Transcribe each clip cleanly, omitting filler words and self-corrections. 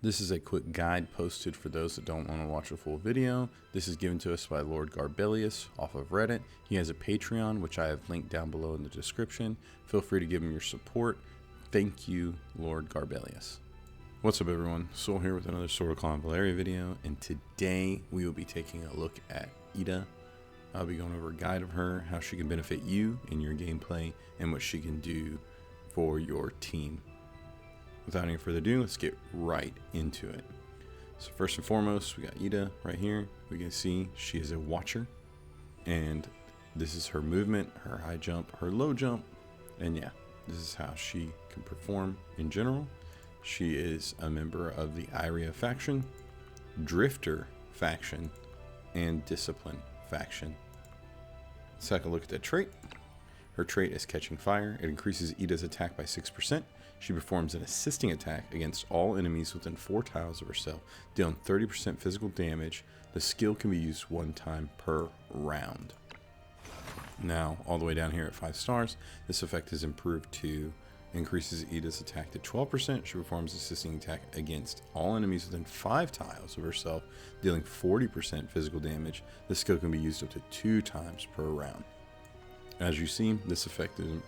This is a quick guide posted for those that don't want to watch a full video. This is given to us by Lord Garbelius off of Reddit. He has a Patreon, which I have linked down below in the description. Feel free to give him your support. Thank you, Lord Garbelius. What's up, everyone? Soul here with another Sword of Convallaria video, and today we will be taking a look at Edda. I'll be going over a guide of her, how she can benefit you in your gameplay, and what she can do for your team. Without any further ado, let's get right into it. So first and foremost, we got Edda right here. We can see she is a watcher, and this is her movement, her high jump, her low jump, and yeah, this is how she can perform in general. She is a member of the Iria faction, Drifter faction, and Discipline faction. Let's take a look at that trait. Her trait is Catching Fire. It increases Edda's attack by 6%. She performs an assisting attack against all enemies within 4 tiles of herself, dealing 30% physical damage. The skill can be used 1 time per round. Now, all the way down here at 5 stars, this effect is improved to increases Edda's attack to 12%. She performs assisting attack against all enemies within 5 tiles of herself, dealing 40% physical damage. The skill can be used up to 2 times per round. As you see, this effect is,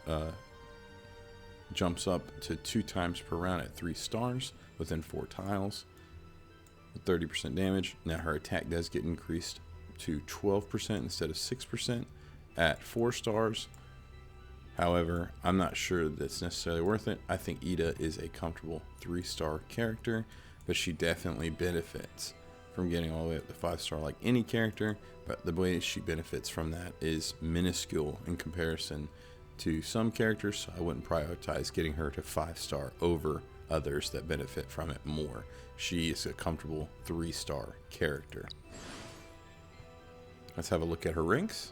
jumps up to 2 times per round at 3 stars within 4 tiles with 30% damage. Now her attack does get increased to 12% instead of 6% at 4 stars. However, I'm not sure that's necessarily worth it. I think Edda is a comfortable 3-star character, but she definitely benefits from getting all the way up to 5-star like any character, but the way she benefits from that is minuscule in comparison to some characters, so I wouldn't prioritize getting her to 5-star over others that benefit from it more. She is a comfortable 3-star character. Let's have a look at her ranks.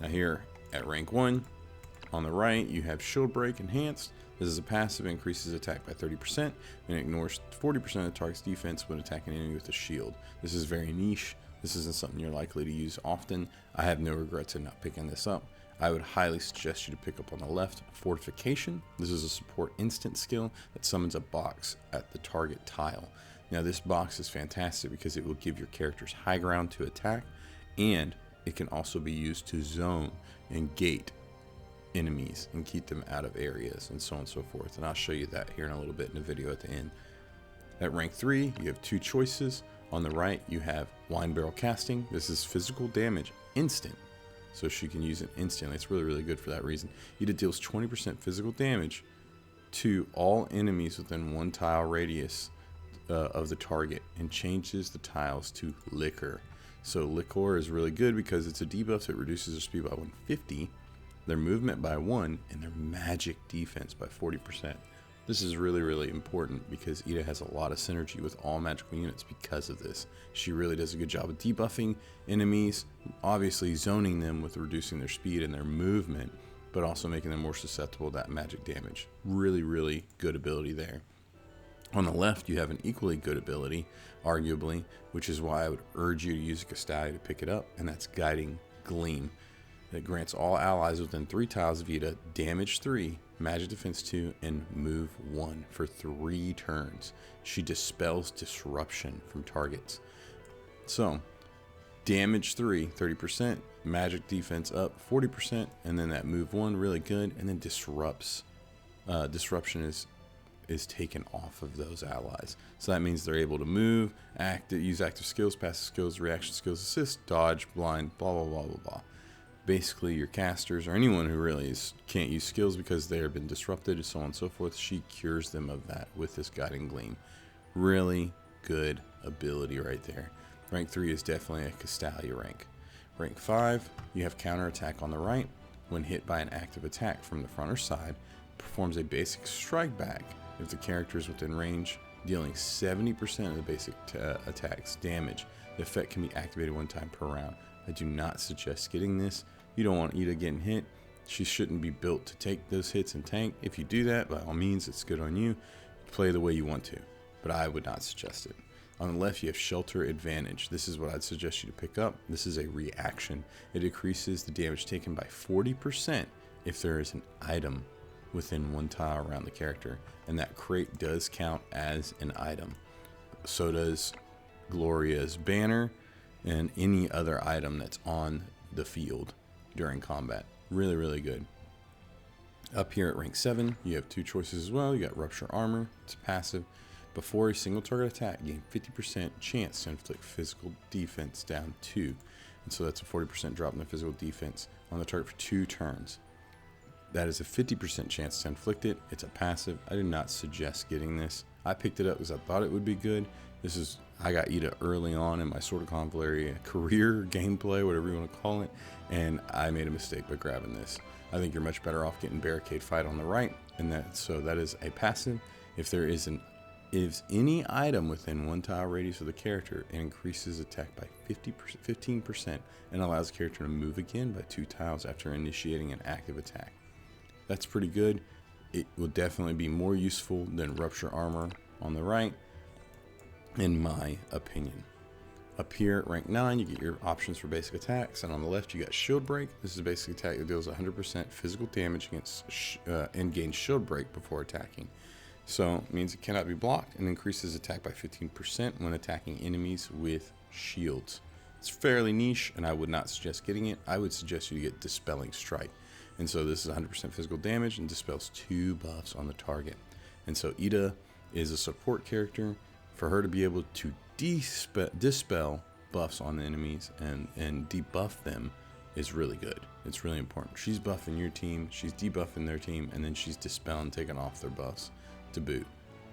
Now here at rank 1, on the right you have Shield Break Enhanced. This is a passive, increases attack by 30% and ignores 40% of the target's defense when attacking an enemy with a shield. This is very niche. This isn't something you're likely to use often. I have no regrets in not picking this up. I would highly suggest you to pick up on the left, Fortification. This is a support instant skill that summons a box at the target tile. Now this box is fantastic because it will give your characters high ground to attack, and it can also be used to zone and gate enemies and keep them out of areas and so on and so forth. And I'll show you that here in a little bit in the video at the end. At rank 3, you have 2 choices. On the right, you have Wine Barrel Casting. This is physical damage instant, so she can use it instantly. It's really, really good for that reason. Edda deals 20% physical damage to all enemies within 1 tile radius of the target and changes the tiles to Liquor. So Liquor is really good because it's a debuff that reduces their speed by 150, their movement by 1, and their magic defense by 40%. This is really, really important because Edda has a lot of synergy with all magical units because of this. She really does a good job of debuffing enemies, obviously zoning them with reducing their speed and their movement, but also making them more susceptible to that magic damage. Really, really good ability there. On the left, you have an equally good ability, arguably, which is why I would urge you to use a Castalia to pick it up, and that's Guiding Gleam. That grants all allies within 3 tiles of Edda damage 3, magic defense 2, and move 1 for 3 turns. She dispels disruption from targets. So, damage 3, 30%, magic defense up 40%, and then that move 1 really good, and then disrupts. Disruption is taken off of those allies. So that means they're able to move, use active skills, passive skills, reaction skills, assist, dodge, blind, blah, blah, blah, blah, blah. Basically, your casters or anyone who really can't use skills because they have been disrupted and so on and so forth, she cures them of that with this Guiding Gleam. Really good ability right there. Rank 3 is definitely a Castalia rank. Rank 5, you have counterattack on the right. When hit by an active attack from the front or side, performs a basic strike back if the character is within range, dealing 70% of the basic attack's damage. The effect can be activated 1 time per round. I do not suggest getting this. You don't want Edda getting hit. She shouldn't be built to take those hits and tank. If you do that, by all means, it's good on you. Play the way you want to, but I would not suggest it. On the left, you have Shelter Advantage. This is what I'd suggest you to pick up. This is a reaction. It decreases the damage taken by 40% if there is an item within 1 tile around the character, and that crate does count as an item. So does Gloria's banner and any other item that's on the field during combat. Really, really good. Up here at rank 7, you have 2 choices as well. You got Rupture Armor. It's passive. Before a single target attack, gain 50% chance to inflict physical defense down 2. And so that's a 40% drop in the physical defense on the target for 2 turns. That is a 50% chance to inflict it. It's a passive. I do not suggest getting this. I picked it up because I thought it would be good. I got Edda early on in my Sword of Convallaria career, gameplay, whatever you want to call it, and I made a mistake by grabbing this. I think you're much better off getting Barricade Fight on the right, and that is a passive. If there is any item within 1 tile radius of the character, it increases attack by 15% and allows the character to move again by 2 tiles after initiating an active attack. That's pretty good. It will definitely be more useful than Rupture Armor on the right, in my opinion. Up here at rank 9, you get your options for basic attacks, and on the left you got Shield Break. This is a basic attack that deals 100% physical damage against and gains Shield Break before attacking. So it means it cannot be blocked and increases attack by 15% when attacking enemies with shields. It's fairly niche, and I would not suggest getting it. I would suggest you get Dispelling Strike. And so this is 100% physical damage and dispels 2 buffs on the target. And so Edda is a support character. For her to be able to dispel buffs on the enemies and debuff them is really good. It's really important. She's buffing your team, she's debuffing their team, and then she's dispelling, taking off their buffs to boot.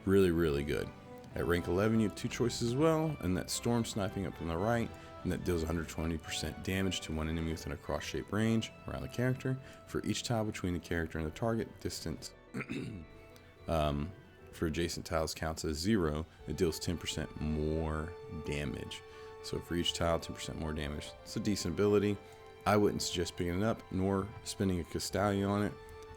Really, really good. At rank 11, you have 2 choices as well, and that's Storm Sniping up on the right, and that deals 120% damage to 1 enemy within a cross-shaped range around the character. For each tile between the character and the target, distance for adjacent tiles counts as 0. It deals 10% more damage. So for each tile, 10% more damage. It's a decent ability. I wouldn't suggest picking it up, nor spending a Castalia on it.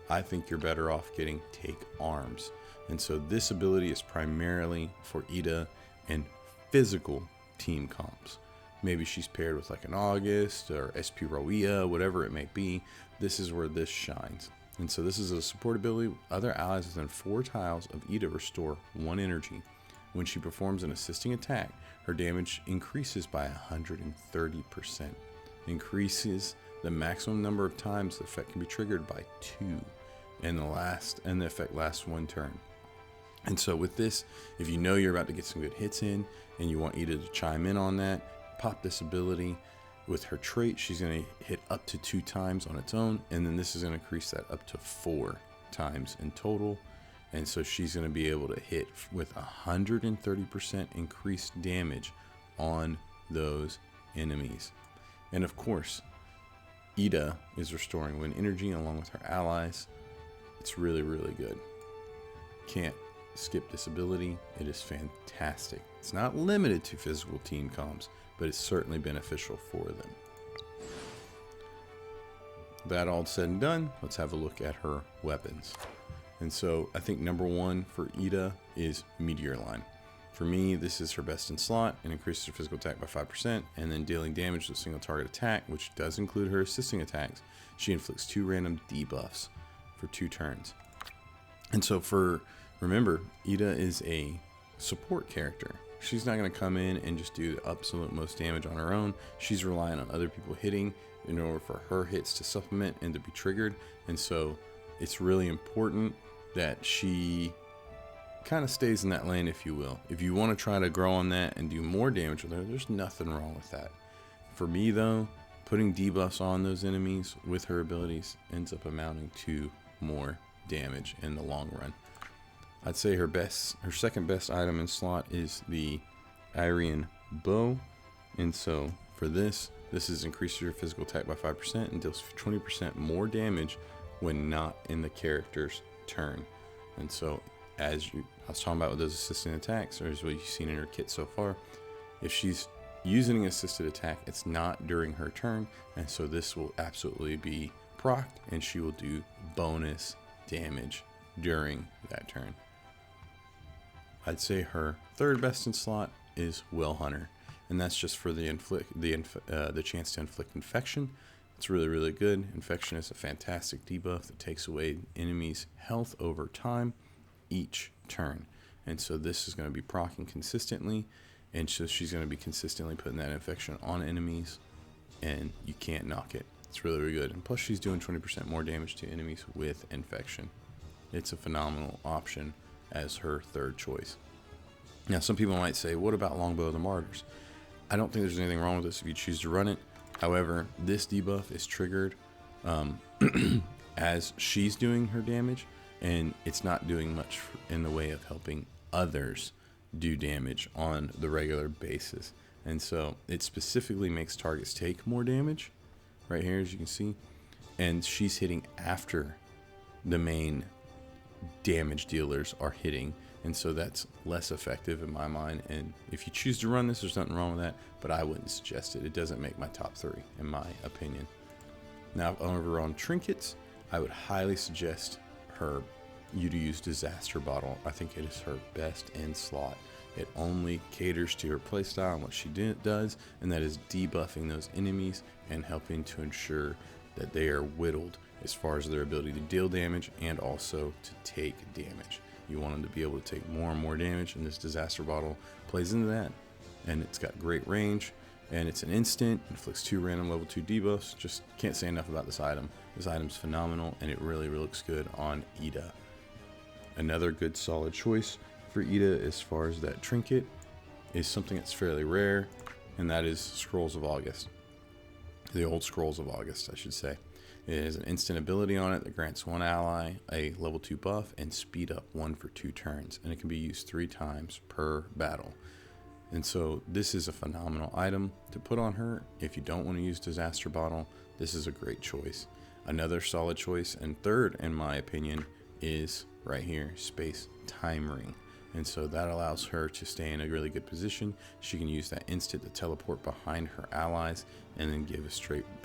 I think you're better off getting Take Arms. And so this ability is primarily for Edda and physical team comps. Maybe she's paired with like an August or SP Roia, whatever it may be. This is where this shines. And so this is a support ability. Other allies within 4 tiles of Edda restore 1 energy. When she performs an assisting attack, her damage increases by 130%. Increases the maximum number of times the effect can be triggered by 2. And the effect lasts 1 turn. And so with this, if you know you're about to get some good hits in and you want Edda to chime in on that, pop this ability. With her trait, she's going to hit up to 2 times on its own, and then this is going to increase that up to 4 times in total. And so she's going to be able to hit with 130% increased damage on those enemies. And of course, Edda is restoring 1 energy along with her allies. It's really, really good. Can't skip this ability. It is fantastic. It's not limited to physical team comps, but it's certainly beneficial for them. That all said and done, let's have a look at her weapons. And so I think number 1 for Edda is Meteor Line. For me, this is her best in slot and increases her physical attack by 5%, and then dealing damage to a single target attack, which does include her assisting attacks. She inflicts 2 random debuffs for 2 turns. And so remember, Edda is a support character. She's not going to come in and just do the absolute most damage on her own. She's relying on other people hitting in order for her hits to supplement and to be triggered. And so it's really important that she kind of stays in that lane, if you will. If you want to try to grow on that and do more damage with her, there's nothing wrong with that. For me though, putting debuffs on those enemies with her abilities ends up amounting to more damage in the long run. I'd say her second best item in slot is the Irian Bow. And so for this is increases your physical attack by 5% and deals 20% more damage when not in the character's turn. And so I was talking about with those assistant attacks, or is what you've seen in her kit so far, if she's using an assisted attack, it's not during her turn, and so this will absolutely be procced, and she will do bonus damage during that turn. I'd say her third best in slot is Well Hunter, and that's just for the chance to inflict infection. It's really, really good. Infection is a fantastic debuff that takes away enemies' health over time each turn. And so this is going to be proccing consistently, and so she's going to be consistently putting that infection on enemies, and you can't knock it. It's really, really good. And plus she's doing 20% more damage to enemies with infection. It's a phenomenal option as her third choice. Now, some people might say, what about Longbow of the Martyrs? I don't think there's anything wrong with this if you choose to run it. However, this debuff is triggered as she's doing her damage, and it's not doing much in the way of helping others do damage on the regular basis. And so it specifically makes targets take more damage right here, as you can see, and she's hitting after the main damage dealers are hitting, and so that's less effective in my mind. And if you choose to run this, there's nothing wrong with that, but I wouldn't suggest it. It doesn't make my top 3 in my opinion. Now, over on Trinkets, I would highly suggest you to use Disaster Bottle. I think it is her best in slot. It only caters to her playstyle and what she does, and that is debuffing those enemies and helping to ensure that they are whittled as far as their ability to deal damage and also to take damage. You want them to be able to take more and more damage, and this Disaster Bottle plays into that. And it's got great range, and it's an instant, inflicts 2 random level 2 debuffs. Just can't say enough about this item. This item's phenomenal, and it really, really looks good on Edda. Another good solid choice for Edda as far as that trinket is something that's fairly rare, and that is Scrolls of August. The old Scrolls of August, I should say. It has an instant ability on it that grants one ally a level 2 buff and speed up 1 for 2 turns, and it can be used 3 times per battle. And so this is a phenomenal item to put on her. If you don't want to use Disaster Bottle, this is a great choice. Another solid choice, and third in my opinion, is right here, Space Time Ring. And so that allows her to stay in a really good position. She can use that instant to teleport behind her allies and then give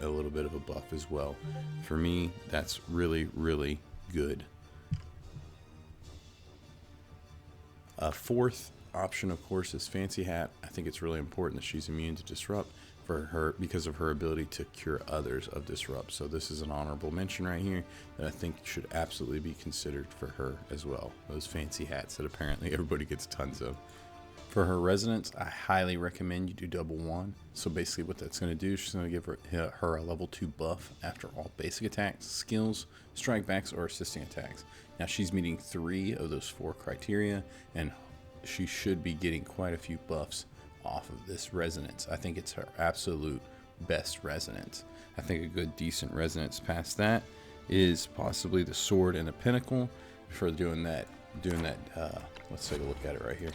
a little bit of a buff as well. For me, that's really, really good. A fourth option, of course, is Fancy Hat. I think it's really important that she's immune to Disrupt for her because of her ability to cure others of Disrupt. So this is an honorable mention right here that I think should absolutely be considered for her as well. Those fancy hats that apparently everybody gets tons of. For her Resonance, I highly recommend you do double 1. So basically what that's going to do, she's going to give her a level 2 buff after all basic attacks, skills, strike backs, or assisting attacks. Now she's meeting 3 of those 4 criteria, and she should be getting quite a few buffs off of this Resonance. I think it's her absolute best Resonance. I think a good decent Resonance past that is possibly the Sword and the Pinnacle for doing that let's take a look at it right here.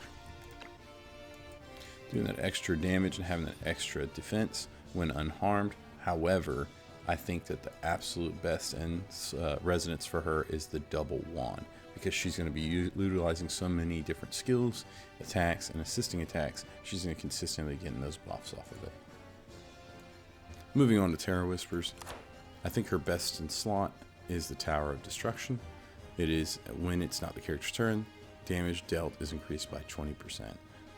Doing that extra damage and having that extra defense when unharmed. However, I think that the absolute best in Resonance for her is the double wand, because she's going to be utilizing so many different skills, attacks, and assisting attacks. She's going to consistently get those buffs off of it. Moving on to Terror Whispers, I think her best in slot is the Tower of Destruction. It is when it's not the character's turn, damage dealt is increased by 20%.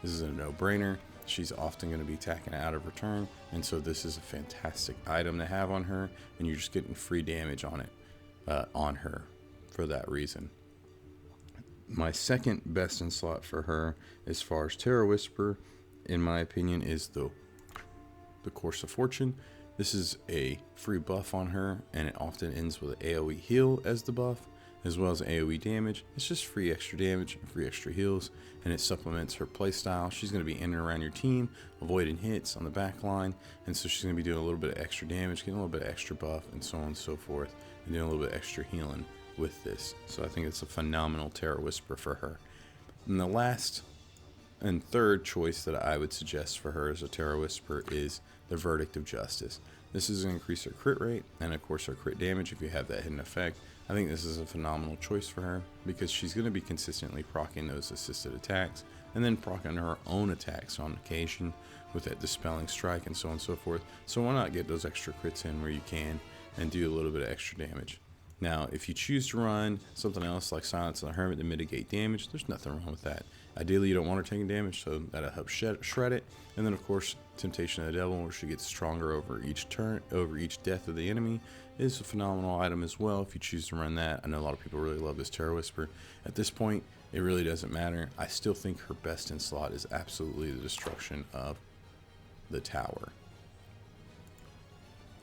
This is a no-brainer. She's often going to be attacking out of her turn, and so this is a fantastic item to have on her, and you're just getting free damage on it, on her for that reason. My second best in slot for her, as far as Terror Whisper, in my opinion, is the Course of Fortune. This is a free buff on her, and it often ends with an AoE heal as the buff, as well as AoE damage. It's just free extra damage and free extra heals, and it supplements her playstyle. She's going to be in and around your team, avoiding hits on the back line, and so she's going to be doing a little bit of extra damage, getting a little bit of extra buff, and so on and so forth, and doing a little bit extra healing with this. So I think it's a phenomenal Terror Whisper for her. And the last and third choice that I would suggest for her as a Terror Whisper is the Verdict of Justice. This is going to increase her crit rate and of course her crit damage if you have that hidden effect. I think this is a phenomenal choice for her because she's going to be consistently proccing those assisted attacks and then proccing her own attacks on occasion with that Dispelling Strike and so on and so forth. So why not get those extra crits in where you can and do a little bit of extra damage. Now, if you choose to run something else like Silence of the Hermit to mitigate damage, there's nothing wrong with that. Ideally, you don't want her taking damage, so that'll help shred it. And then, of course, Temptation of the Devil, where she gets stronger over each turn, over each death of the enemy, is a phenomenal item as well if you choose to run that. I know a lot of people really love this Terror Whisper. At this point, it really doesn't matter. I still think her best in slot is absolutely the destruction of the tower.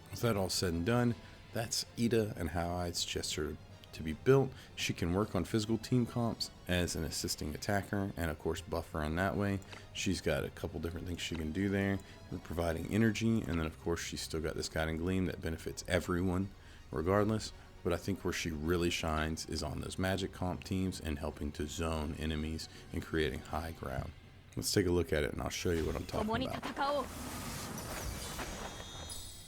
With that all said and done, that's Edda and how I'd suggest her to be built. She can work on physical team comps as an assisting attacker and of course buff her on that way. She's got a couple different things she can do there. We're providing energy, and then of course she's still got this Guiding Gleam that benefits everyone regardless. But I think where she really shines is on those magic comp teams and helping to zone enemies and creating high ground. Let's take a look at it and I'll show you what I'm talking about.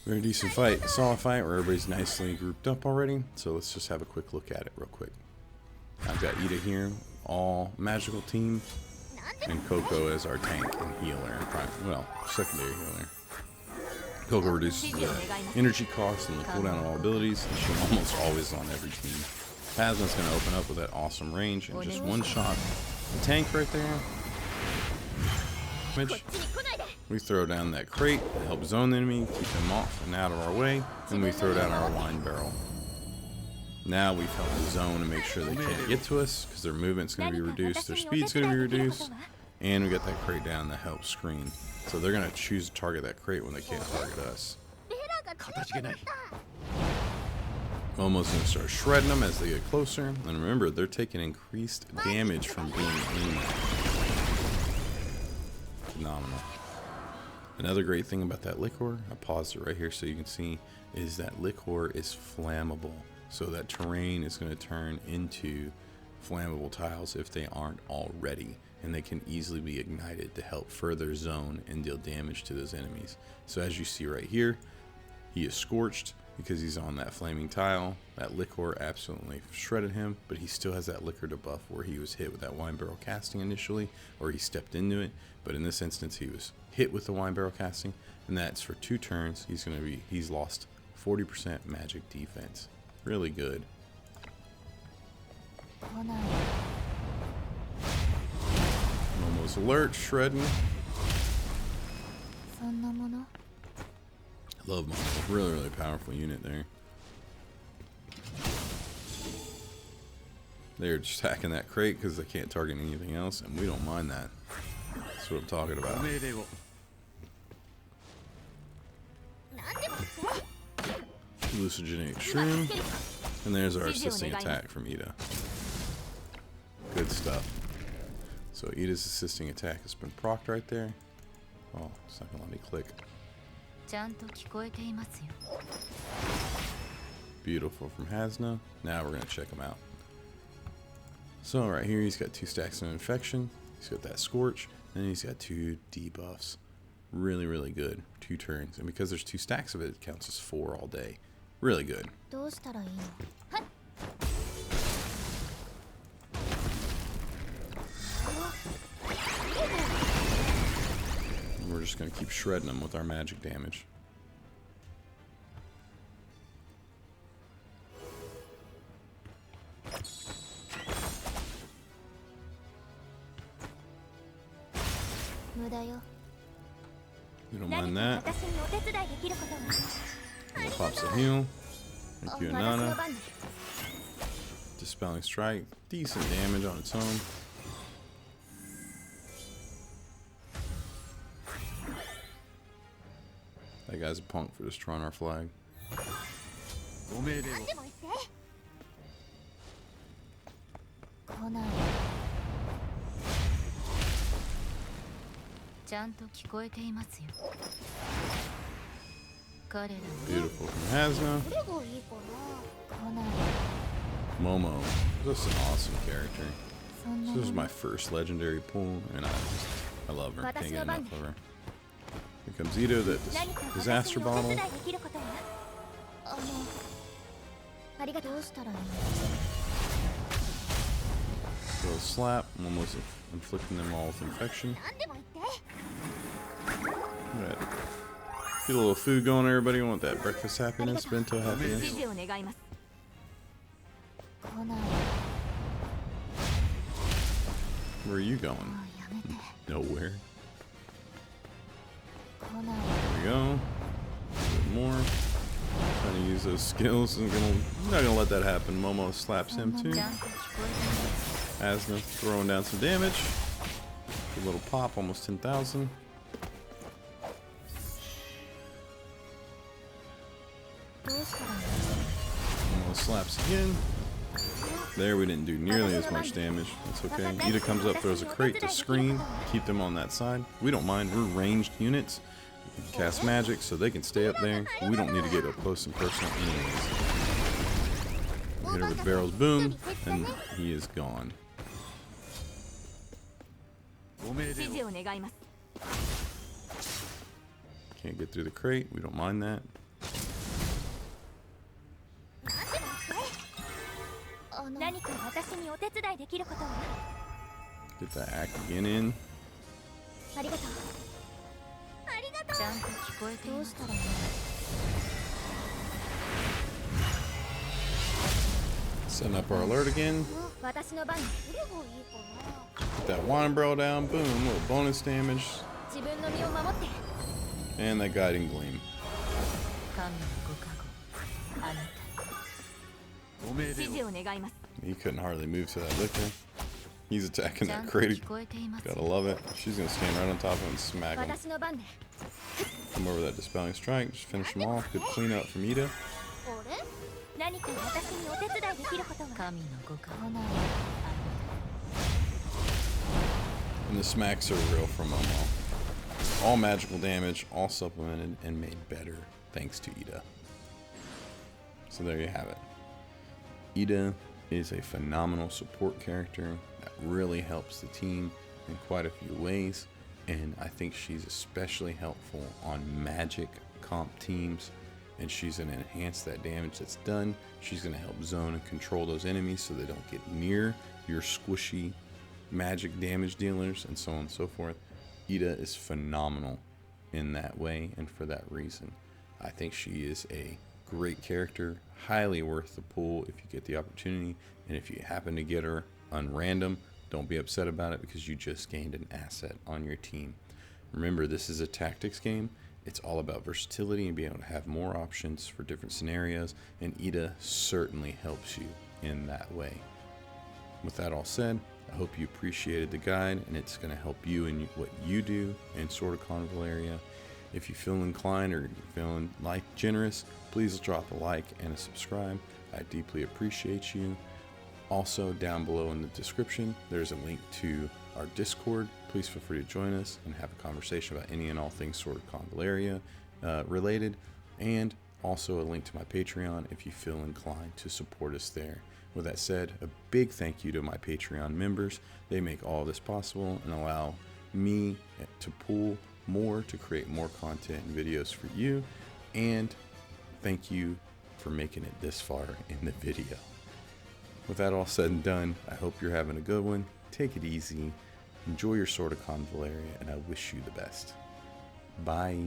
Very decent fight. Solid fight where everybody's nicely grouped up already. So let's just have a quick look at it real quick. I've got Edda here, all magical team, and Coco as our tank and healer, and secondary healer. Coco reduces the energy cost and the cooldown of all abilities, and she's almost always on every team. Phasma's going to open up with that awesome range and just one shot. The tank right there. We throw down that crate to help zone the enemy, keep them off and out of our way, and we throw down our wine barrel. Now we've helped the zone and make sure they can't get to us because their movement's going to be reduced, their speed's going to be reduced, and we got that crate down that helps screen. So they're going to choose to target that crate when they can't target us. Almost going to start shredding them as they get closer, and remember they're taking increased damage from being in there. Phenomenal. Another great thing about that liquor, I paused it right here so you can see, is that liquor is flammable. So that terrain is going to turn into flammable tiles if they aren't already. And they can easily be ignited to help further zone and deal damage to those enemies. So as you see right here, he is scorched because he's on that flaming tile. That liquor absolutely shredded him, but he still has that liquor debuff where he was hit with that wine barrel casting initially, or he stepped into it. But in this instance, he was hit with the wine barrel casting, and that's for 2 turns. He's lost 40% magic defense. Really good. Almost alert, shredding. Love Momo. Really, really powerful unit there. They're just hacking that crate because they can't target anything else, and we don't mind that. That's what I'm talking about. Hallucinogenic Shroom. And there's our assisting attack from Edda. Good stuff. So Edda's assisting attack has been procced right there. Oh, it's not gonna let me click. Beautiful from Hasna. Now we're gonna check him out. So right here he's got 2 stacks of infection. He's got that scorch, and he's got 2 debuffs. Really, really good. 2 turns, and because there's 2 stacks of it, it counts as 4 all day. Really good. And we're just going to keep shredding them with our magic damage. You don't mind that. Pops a heal. Thank you, Nana. Dispelling Strike. Decent damage on its own. That guy's a punk for destroying our flag. Beautiful from Hasna. Momo, just an awesome character. This is my first legendary pull, and I love her. Can't get enough of her. Here comes Edda, that disaster bottle. Little slap, almost inflicting them all with infection. Right. Get a little food going, everybody. Want that breakfast happiness, bento happiness. Where are you going? Nowhere. There we go. A bit more. Trying to use those skills. I'm not gonna let that happen. Momo slaps him too. Asna throwing down some damage. A little pop, almost 10,000. Momo slaps again. There, we didn't do nearly as much damage. That's okay. Edda comes up, throws a crate to screen, keep them on that side. We don't mind. We're ranged units. We can cast magic, so they can stay up there. We don't need to get up close and personal anyways. We hit her with barrels, boom, and he is gone. Can't get through the crate. We don't mind that. Get that act again in. Setting up our alert again. Put that wine barrel down. Boom. Little bonus damage. And that guiding gleam. He couldn't hardly move to that liquor. He's attacking that crate. Gotta love it. She's gonna stand right on top of him and smack him. Come over that dispelling strike. Just finish him off. Good cleanup from Edda. And the smacks are real from Momo. All magical damage, all supplemented and made better thanks to Edda. So there you have it. Edda is a phenomenal support character that really helps the team in quite a few ways, and I think she's especially helpful on magic comp teams, and she's going to enhance that damage that's done. She's going to help zone and control those enemies so they don't get near your squishy magic damage dealers and so on and so forth. Edda is phenomenal in that way, and for that reason I think she is a great character, highly worth the pull if you get the opportunity, and if you happen to get her unrandom, don't be upset about it because you just gained an asset on your team. Remember, this is a tactics game. It's all about versatility and being able to have more options for different scenarios, and Edda certainly helps you in that way. With that all said, I hope you appreciated the guide, and it's going to help you in what you do in Sword of Convallaria. If you feel inclined or feeling generous, please drop a like and a subscribe. I deeply appreciate you. Also, down below in the description, there's a link to our Discord. Please feel free to join us and have a conversation about any and all things Sword of Convallaria related. And also a link to my Patreon if you feel inclined to support us there. With that said, a big thank you to my Patreon members. They make all this possible and allow me to pull more to create more content and videos for you. And thank you for making it this far in the video. With that all said and done, I hope you're having a good one. Take it easy. Enjoy your Sword of Convallaria, and I wish you the best. Bye.